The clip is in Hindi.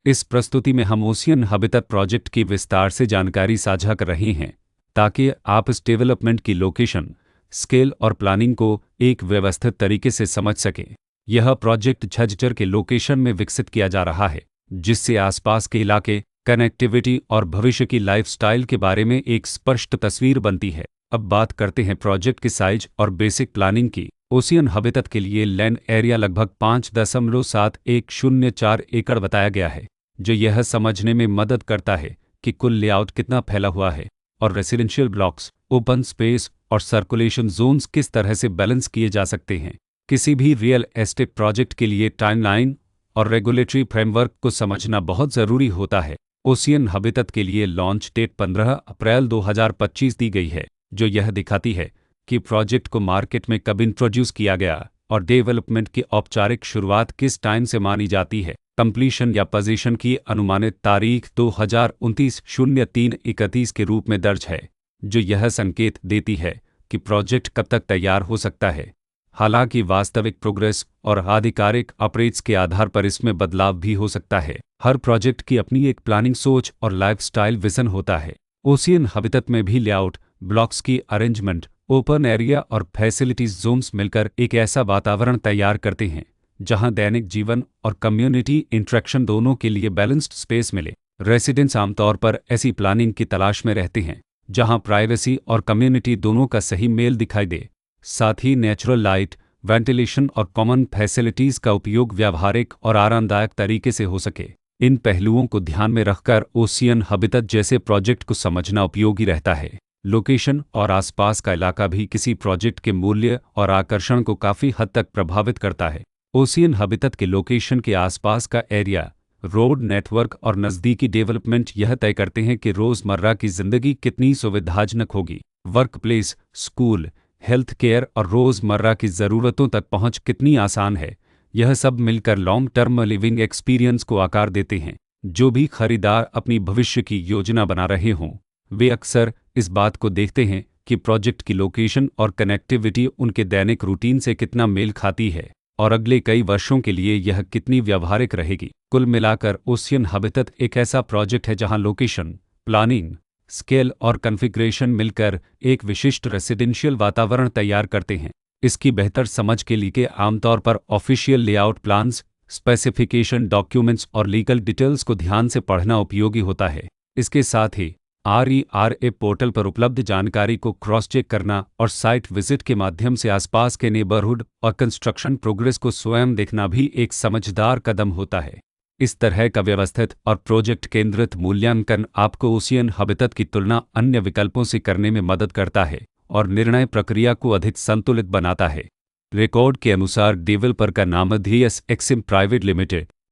इस प्रस्तुति में हम ओशियन हैबिtat प्रोजेक्ट की विस्तार से जानकारी साझा कर रहे हैं ताकि आप इस डेवलपमेंट की लोकेशन, स्केल और प्लानिंग को एक व्यवस्थित तरीके से समझ सकें। यह प्रोजेक्ट झज्जर के लोकेशन में विकसित किया जा रहा है, जिससे आसपास के इलाके, कनेक्टिविटी और भविष्य की लाइफस्टाइल के बारे में एक स्पष्ट तस्वीर बनती है। अब बात करते हैं प्रोजेक्ट के साइज और बेसिक प्लानिंग की। ओशियन हैबिtat के लिए लैंड एरिया लगभग 5.7104 एकड़ बताया गया है, जो यह समझने में मदद करता है कि कुल लेआउट कितना फैला हुआ है और रेसिडेंशियल ब्लॉक्स, ओपन स्पेस और सर्कुलेशन जोन्स किस तरह से बैलेंस किए जा सकते हैं। किसी भी रियल एस्टेट प्रोजेक्ट के लिए टाइमलाइन और रेगुलेटरी फ्रेमवर्क को समझना बहुत ज़रूरी होता है। ओशियन हैबिtat के लिए लॉन्च डेट 15 अप्रैल 2025 दी गई है, जो यह दिखाती है कि प्रोजेक्ट को मार्केट में कब इंट्रोड्यूस किया गया और डेवलपमेंट की औपचारिक शुरुआत किस टाइम से मानी जाती है। कंप्लीशन या पोजीशन की अनुमानित तारीख 2029-03-31 के रूप में दर्ज है, जो यह संकेत देती है कि प्रोजेक्ट कब तक तैयार हो सकता है। हालांकि वास्तविक प्रोग्रेस और आधिकारिक अपडेट्स के आधार पर इसमें बदलाव भी हो सकता है। हर प्रोजेक्ट की अपनी एक प्लानिंग सोच और लाइफस्टाइल विजन होता है। ओशियन हैबिtat में भी लेआउट, ब्लॉक्स की अरेंजमेंट, ओपन एरिया और फैसिलिटीज जोन्स मिलकर एक ऐसा वातावरण तैयार करते हैं जहां दैनिक जीवन और कम्युनिटी इंटरेक्शन दोनों के लिए बैलेंस्ड स्पेस मिले। रेसिडेंट्स आमतौर पर ऐसी प्लानिंग की तलाश में रहते हैं जहां प्राइवेसी और कम्युनिटी दोनों का सही मेल दिखाई दे। साथ ही नेचुरल लाइट, वेंटिलेशन और कॉमन फैसिलिटीज का उपयोग व्यावहारिक और आरामदायक तरीके से हो सके। इन पहलुओं को ध्यान में रखकर ओशियन हैबिtat जैसे प्रोजेक्ट को समझना उपयोगी रहता है। लोकेशन और आसपास का इलाका भी किसी प्रोजेक्ट के मूल्य और आकर्षण को काफ़ी हद तक प्रभावित करता है। ओशियन हैबिtat के लोकेशन के आसपास का एरिया, रोड नेटवर्क और नज़दीकी डेवलपमेंट यह तय करते हैं कि रोज़मर्रा की ज़िंदगी कितनी सुविधाजनक होगी। Work place, school, health care और रोज़मर्रा की ज़रूरतों तक पहुंच कितनी आसान है। यह सब मिलकर लॉन्ग टर्म लिविंग एक्सपीरियंस को आकार देते हैं। जो भी खरीदार अपनी भविष्य की योजना बना रहे हों, वे अक्सर इस बात को देखते हैं कि प्रोजेक्ट की लोकेशन और कनेक्टिविटी उनके दैनिक रूटीन से कितना मेल खाती है और अगले कई वर्षों के लिए यह कितनी व्यावहारिक रहेगी। कुल मिलाकर ओशियन हैबिtat एक ऐसा प्रोजेक्ट है जहां लोकेशन, प्लानिंग, स्केल और कॉन्फ़िगरेशन मिलकर एक विशिष्ट रेसिडेंशियल वातावरण तैयार करते हैं। इसकी बेहतर समझ के लिए आमतौर पर official layout plans, specification documents और लीगल डिटेल्स को ध्यान से पढ़ना उपयोगी होता है। इसके साथ ही RERA पोर्टल पर उपलब्ध जानकारी को क्रॉस चेक करना और साइट विजिट के माध्यम से आसपास के नेबरहुड और कंस्ट्रक्शन प्रोग्रेस को स्वयं देखना भी एक समझदार कदम होता है। इस तरह का व्यवस्थित और प्रोजेक्ट केंद्रित मूल्यांकन आपको ओशियन हैबिtat की तुलना अन्य विकल्पों से करने में मदद करता है और निर्णय प्रक्रिया को अधिक संतुलित बनाता है। रिकॉर्ड के अनुसार डेवलपर का नाम DSXM प्राइवेट लिमिटेड